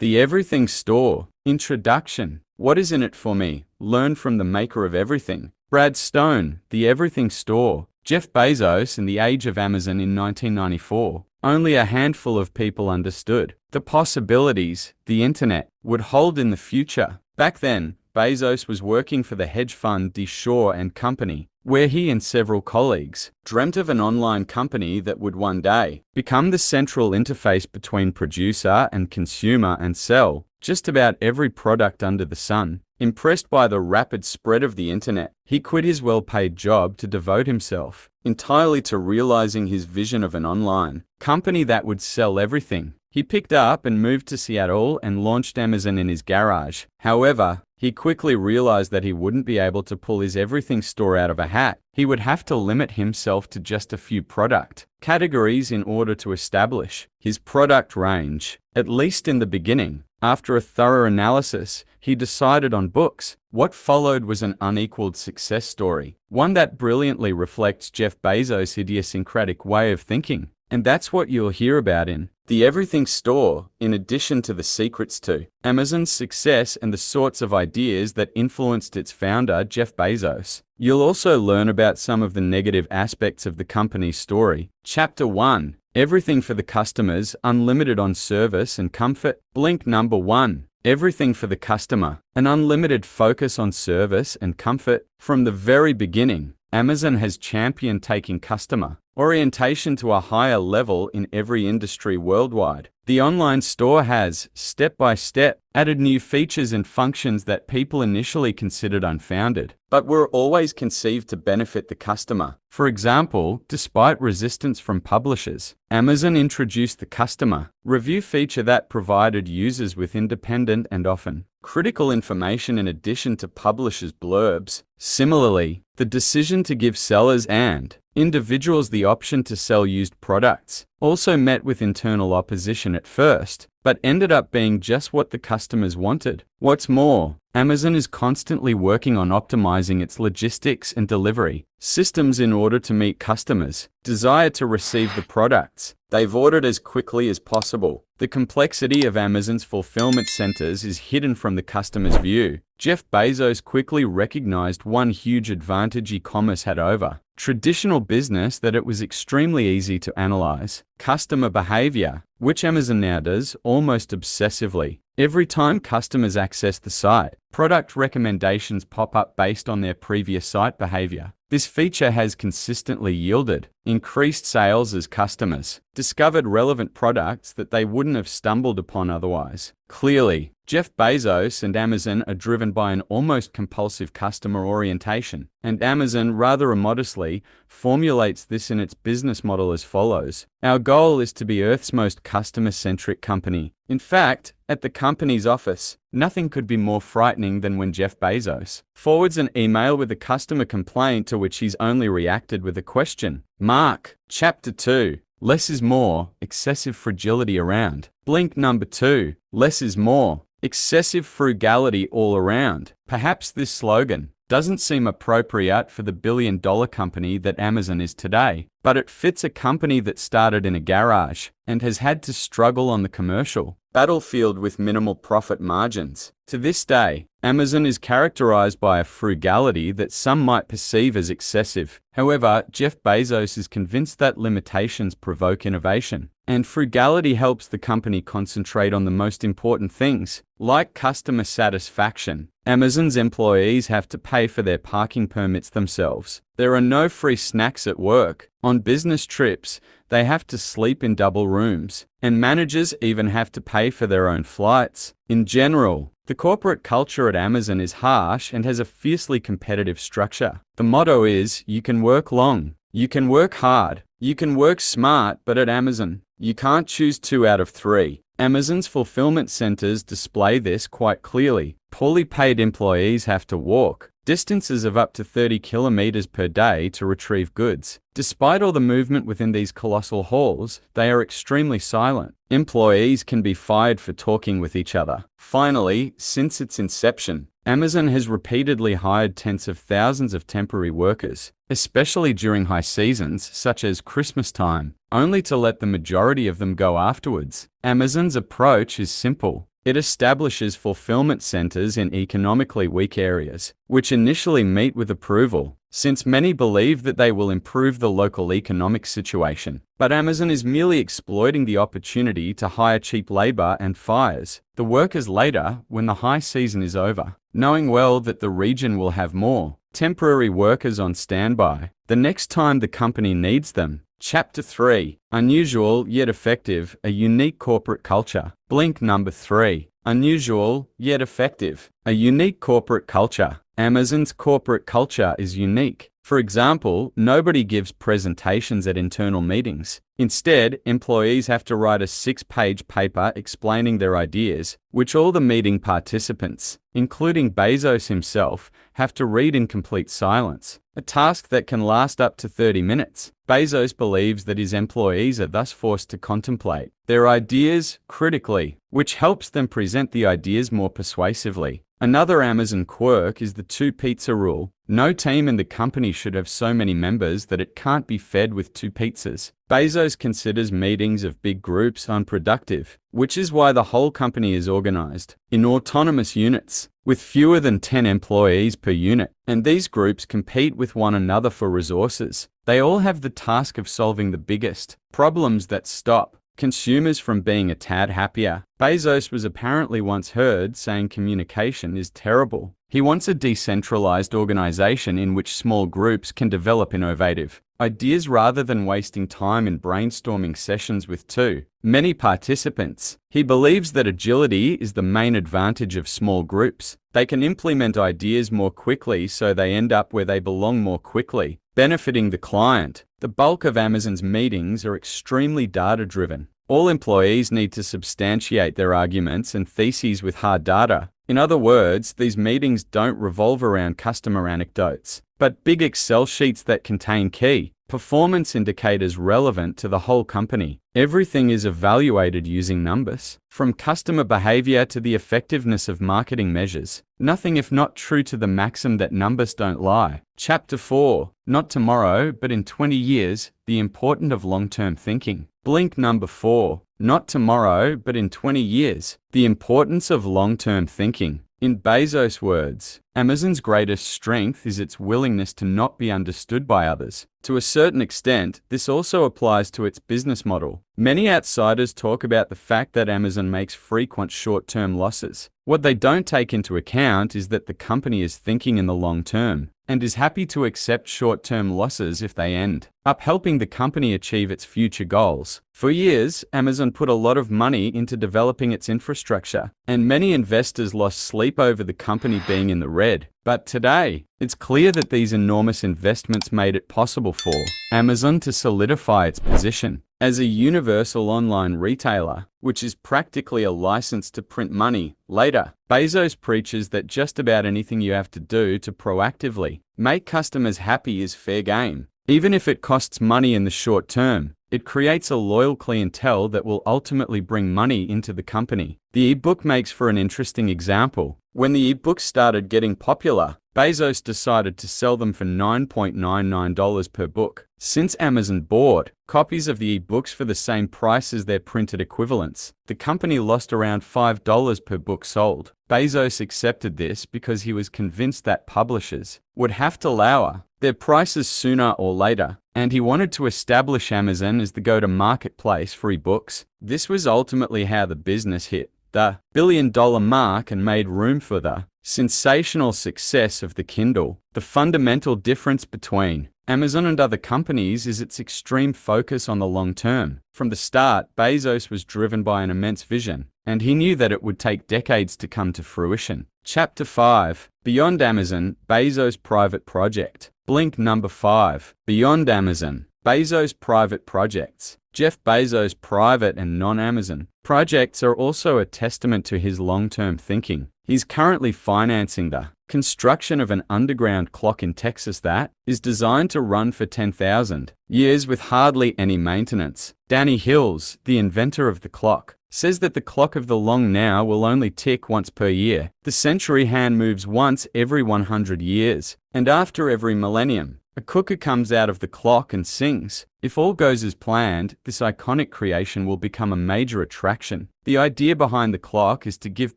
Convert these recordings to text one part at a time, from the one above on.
The Everything Store. Introduction. What is in it for me? Learn from the maker of everything. Brad Stone. The Everything Store. Jeff Bezos in the age of Amazon in 1994. Only a handful of people understood the possibilities the internet would hold in the future. Back then, Bezos was working for the hedge fund De Shore and Company, where he and several colleagues dreamt of an online company that would one day become the central interface between producer and consumer and sell just about every product under the sun. Impressed by the rapid spread of the internet, he quit his well-paid job to devote himself entirely to realizing his vision of an online company that would sell everything. He picked up and moved to Seattle and launched Amazon in his garage. However, he quickly realized that he wouldn't be able to pull his everything store out of a hat. He would have to limit himself to just a few product categories in order to establish his product range, at least in the beginning. After a thorough analysis, he decided on books. What followed was an unequaled success story, one that brilliantly reflects Jeff Bezos' idiosyncratic way of thinking. And that's what you'll hear about in The Everything Store, in addition to the secrets to Amazon's success and the sorts of ideas that influenced its founder, Jeff Bezos. You'll also learn about some of the negative aspects of the company's story. Chapter 1. Everything for the customers, unlimited on service and comfort. Blink number 1. Everything for the customer, an unlimited focus on service and comfort. From the very beginning, Amazon has championed taking customer orientation to a higher level in every industry worldwide. The online store has, step by step, added new features and functions that people initially considered unfounded, but were always conceived to benefit the customer. For example, despite resistance from publishers, Amazon introduced the customer review feature that provided users with independent and often critical information in addition to publishers' blurbs. Similarly, the decision to give sellers and individuals the option to sell used products also met with internal opposition at first, but ended up being just what the customers wanted. What's more, Amazon is constantly working on optimizing its logistics and delivery systems in order to meet customers' desire to receive the products they've ordered as quickly as possible. The complexity of Amazon's fulfillment centers is hidden from the customer's view. Jeff Bezos quickly recognized one huge advantage e-commerce had over traditional business, that it was extremely easy to analyze customer behavior, which Amazon now does almost obsessively. Every time customers access the site, product recommendations pop up based on their previous site behavior. This feature has consistently yielded increased sales as customers discovered relevant products that they wouldn't have stumbled upon otherwise. Clearly, Jeff Bezos and Amazon are driven by an almost compulsive customer orientation, and Amazon rather immodestly formulates this in its business model as follows. Our goal is to be Earth's most customer-centric company. In fact, at the company's office, nothing could be more frightening than when Jeff Bezos forwards an email with a customer complaint to which he's only reacted with a question mark. Chapter 2. Less is more, excessive fragility around. Blink number 2. Less is more, excessive frugality all around. Perhaps this slogan doesn't seem appropriate for the billion-dollar company that Amazon is today, but it fits a company that started in a garage and has had to struggle on the commercial battlefield with minimal profit margins. To this day, Amazon is characterized by a frugality that some might perceive as excessive. However, Jeff Bezos is convinced that limitations provoke innovation, and frugality helps the company concentrate on the most important things, like customer satisfaction. Amazon's employees have to pay for their parking permits themselves. There are no free snacks at work. On business trips, they have to sleep in double rooms, and managers even have to pay for their own flights. In general, the corporate culture at Amazon is harsh and has a fiercely competitive structure. The motto is, you can work long, you can work hard, you can work smart, but at Amazon, you can't choose 2 out of 3. Amazon's fulfillment centers display this quite clearly. Poorly paid employees have to walk distances of up to 30 kilometers per day to retrieve goods. Despite all the movement within these colossal halls, they are extremely silent. Employees can be fired for talking with each other. Finally, since its inception, Amazon has repeatedly hired tens of thousands of temporary workers, especially during high seasons such as Christmas time, only to let the majority of them go afterwards. Amazon's approach is simple. It establishes fulfillment centers in economically weak areas, which initially meet with approval, since many believe that they will improve the local economic situation. But Amazon is merely exploiting the opportunity to hire cheap labor and fires the workers later when the high season is over, knowing well that the region will have more temporary workers on standby the next time the company needs them. Chapter 3. Unusual yet effective, a unique corporate culture. Blink number 3. Unusual yet effective, a unique corporate culture. Amazon's corporate culture is unique. For example, nobody gives presentations at internal meetings. Instead, employees have to write a 6-page paper explaining their ideas, which all the meeting participants, including Bezos himself, have to read in complete silence, a task that can last up to 30 minutes. Bezos believes that his employees are thus forced to contemplate their ideas critically, which helps them present the ideas more persuasively. Another Amazon quirk is the 2-pizza rule. No team in the company should have so many members that it can't be fed with 2 pizzas. Bezos considers meetings of big groups unproductive, which is why the whole company is organized in autonomous units, with fewer than 10 employees per unit, and these groups compete with one another for resources. They all have the task of solving the biggest problems that stop consumers from being a tad happier. Bezos was apparently once heard saying communication is terrible. He wants a decentralized organization in which small groups can develop innovative ideas rather than wasting time in brainstorming sessions with too many participants. He believes that agility is the main advantage of small groups. They can implement ideas more quickly, so they end up where they belong more quickly, benefiting the client. The bulk of Amazon's meetings are extremely data-driven. All employees need to substantiate their arguments and theses with hard data. In other words, these meetings don't revolve around customer anecdotes, but big Excel sheets that contain key performance indicators relevant to the whole company. Everything is evaluated using numbers, from customer behavior to the effectiveness of marketing measures. Nothing if not true to the maxim that numbers don't lie. Chapter 4. Not tomorrow, but in 20 years, the importance of long-term thinking. Blink number 4. Not tomorrow, but in 20 years, the importance of long-term thinking. In Bezos' words, Amazon's greatest strength is its willingness to not be understood by others. To a certain extent, this also applies to its business model. Many outsiders talk about the fact that Amazon makes frequent short-term losses. What they don't take into account is that the company is thinking in the long term and is happy to accept short-term losses if they end up helping the company achieve its future goals. For years, Amazon put a lot of money into developing its infrastructure, and many investors lost sleep over the company being in the red. But today, it's clear that these enormous investments made it possible for Amazon to solidify its position as a universal online retailer, which is practically a license to print money. Later, Bezos preaches that just about anything you have to do to proactively make customers happy is fair game. Even if it costs money in the short term, it creates a loyal clientele that will ultimately bring money into the company. The ebook makes for an interesting example. When the ebooks started getting popular, Bezos decided to sell them for $9.99 per book. Since Amazon bought copies of the ebooks for the same price as their printed equivalents, the company lost around $5 per book sold. Bezos accepted this because he was convinced that publishers would have to lower their prices sooner or later, and he wanted to establish Amazon as the go-to-market place for ebooks. This was ultimately how the business hit the billion-dollar mark and made room for the sensational success of the Kindle. The fundamental difference between Amazon and other companies is its extreme focus on the long term. From the start, Bezos was driven by an immense vision, and he knew that it would take decades to come to fruition. Chapter 5. Beyond Amazon, Bezos' private project. Blink number 5. Beyond Amazon, Bezos' private projects. Jeff Bezos' private and non-Amazon projects are also a testament to his long-term thinking. He's currently financing the construction of an underground clock in Texas that is designed to run for 10,000 years with hardly any maintenance. Danny Hills, the inventor of the clock, says that the clock of the long now will only tick once per year. The century hand moves once every 100 years, and after every millennium. A cooker comes out of the clock and sings. If all goes as planned, this iconic creation will become a major attraction. The idea behind the clock is to give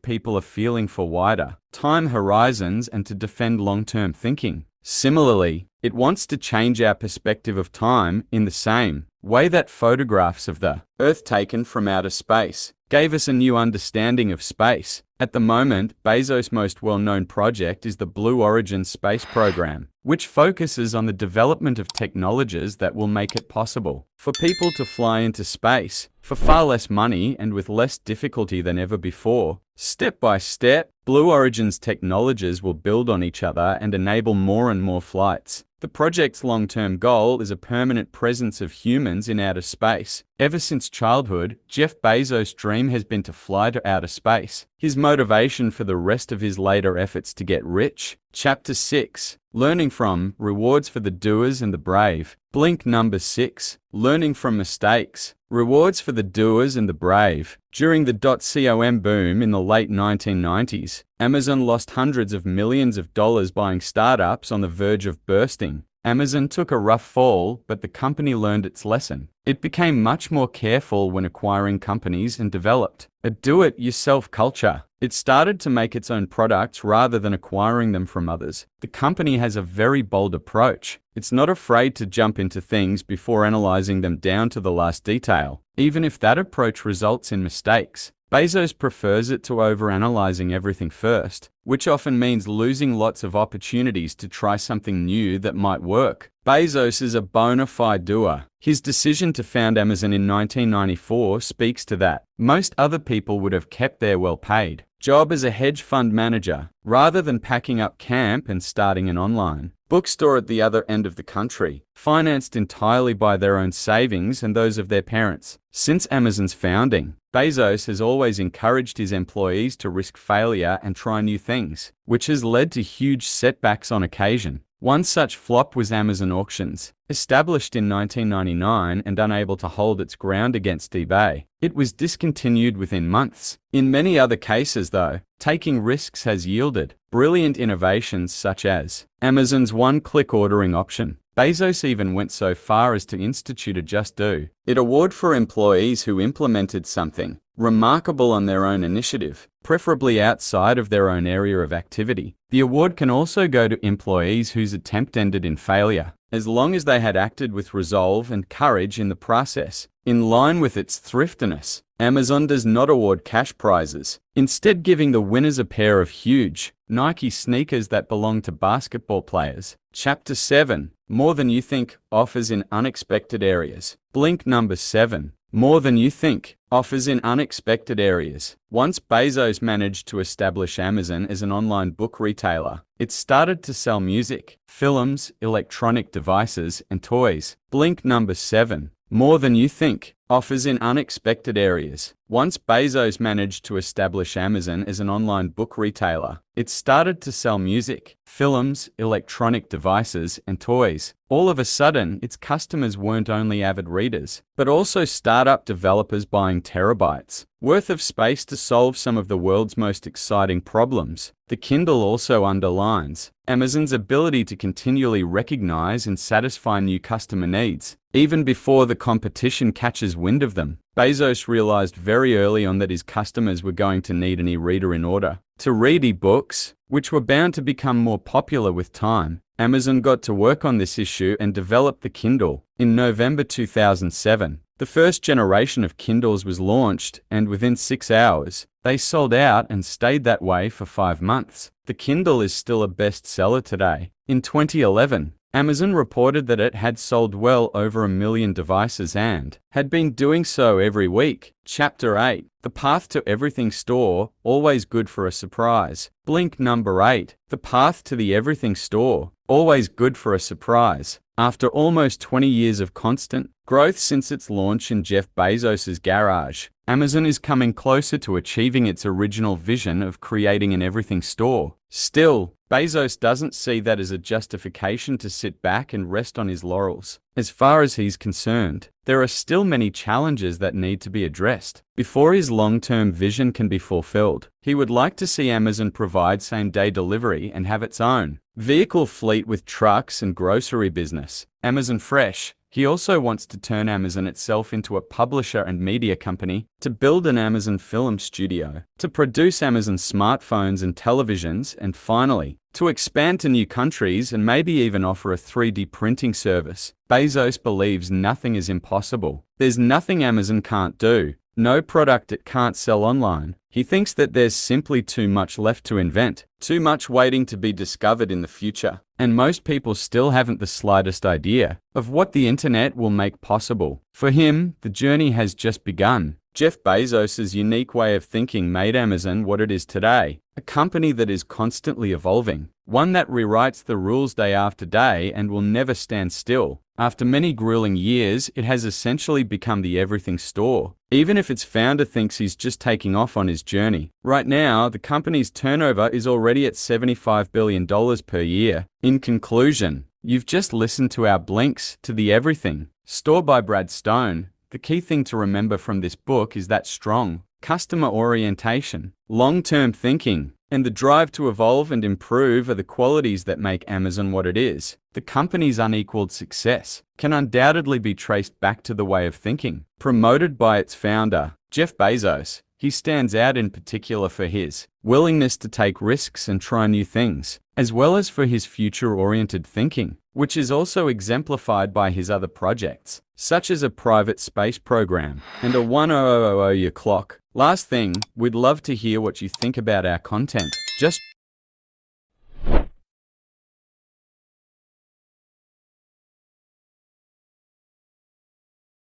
people a feeling for wider time horizons and to defend long-term thinking. Similarly, it wants to change our perspective of time in the same way that photographs of the Earth taken from outer space gave us a new understanding of space. At the moment, Bezos' most well-known project is the Blue Origin space program, which focuses on the development of technologies that will make it possible for people to fly into space for far less money and with less difficulty than ever before. Step by step, Blue Origin's technologies will build on each other and enable more and more flights. The project's long-term goal is a permanent presence of humans in outer space. Ever since childhood, Jeff Bezos' dream has been to fly to outer space. His motivation for the rest of his later efforts to get rich. Chapter 6. Learning from, rewards for the doers and the brave. Blink number 6. Learning from mistakes. Rewards for the doers and the brave. During the .com boom in the late 1990s, Amazon lost hundreds of millions of dollars buying startups on the verge of bursting. Amazon took a rough fall, but the company learned its lesson. It became much more careful when acquiring companies and developed a do-it-yourself culture. It started to make its own products rather than acquiring them from others. The company has a very bold approach. It's not afraid to jump into things before analyzing them down to the last detail, even if that approach results in mistakes. Bezos prefers it to overanalyzing everything first, which often means losing lots of opportunities to try something new that might work. Bezos is a bona fide doer. His decision to found Amazon in 1994 speaks to that. Most other people would have kept their well-paid job as a hedge fund manager, rather than packing up camp and starting an online bookstore at the other end of the country, financed entirely by their own savings and those of their parents. Since Amazon's founding, Bezos has always encouraged his employees to risk failure and try new things, which has led to huge setbacks on occasion. One such flop was Amazon Auctions. Established in 1999 and unable to hold its ground against eBay, it was discontinued within months. In many other cases, though, taking risks has yielded brilliant innovations such as Amazon's one-click ordering option. Bezos even went so far as to institute a Just Do It award for employees who implemented something remarkable on their own initiative, preferably outside of their own area of activity. The award can also go to employees whose attempt ended in failure, as long as they had acted with resolve and courage in the process. In line with its thriftiness, Amazon does not award cash prizes, instead giving the winners a pair of huge Nike sneakers that belong to basketball players. Chapter 7. More Than You Think, offers in unexpected areas. Blink number 7. More than you think, offers in unexpected areas. Once Bezos managed to establish Amazon as an online book retailer, it started to sell music, films, electronic devices, and toys. Blink number 7. More Than You Think, offers in unexpected areas. Once Bezos managed to establish Amazon as an online book retailer, it started to sell music, films, electronic devices, and toys. All of a sudden, its customers weren't only avid readers, but also startup developers buying terabytes worth of space to solve some of the world's most exciting problems. The Kindle also underlines Amazon's ability to continually recognize and satisfy new customer needs, even before the competition catches wind of them. Bezos realized very early on that his customers were going to need an e-reader in order to read e-books, which were bound to become more popular with time. Amazon got to work on this issue and developed the Kindle. In November 2007, the first generation of Kindles was launched, and within 6 hours, they sold out and stayed that way for 5 months. The Kindle is still a bestseller today. In 2011, Amazon reported that it had sold well over 1 million devices and had been doing so every week. Chapter 8. The Path to Everything Store, always good for a surprise. Blink number 8. The Path to the Everything Store, always good for a surprise. After almost 20 years of constant growth since its launch in Jeff Bezos' garage, Amazon is coming closer to achieving its original vision of creating an everything store. Still, Bezos doesn't see that as a justification to sit back and rest on his laurels. As far as he's concerned, there are still many challenges that need to be addressed before his long-term vision can be fulfilled. He would like to see Amazon provide same-day delivery and have its own vehicle fleet with trucks and grocery business. Amazon Fresh. He also wants to turn Amazon itself into a publisher and media company, to build an Amazon film studio, to produce Amazon smartphones and televisions, and finally, to expand to new countries and maybe even offer a 3D printing service. Bezos believes nothing is impossible. There's nothing Amazon can't do, no product it can't sell online. He thinks that there's simply too much left to invent, too much waiting to be discovered in the future, and most people still haven't the slightest idea of what the internet will make possible. For him, the journey has just begun. Jeff Bezos' unique way of thinking made Amazon what it is today, a company that is constantly evolving, one that rewrites the rules day after day and will never stand still. After many grueling years, it has essentially become the everything store, even if its founder thinks he's just taking off on his journey. Right now, the company's turnover is already at $75 billion per year. In conclusion, you've just listened to our Blinks to the Everything Store by Brad Stone. The key thing to remember from this book is that strong customer orientation, long-term thinking, and the drive to evolve and improve are the qualities that make Amazon what it is. The company's unequaled success can undoubtedly be traced back to the way of thinking promoted by its founder, Jeff Bezos. He stands out in particular for his willingness to take risks and try new things, as well as for his future-oriented thinking, which is also exemplified by his other projects, such as a private space program and a 1000 year clock. Last thing, we'd love to hear what you think about our content. Just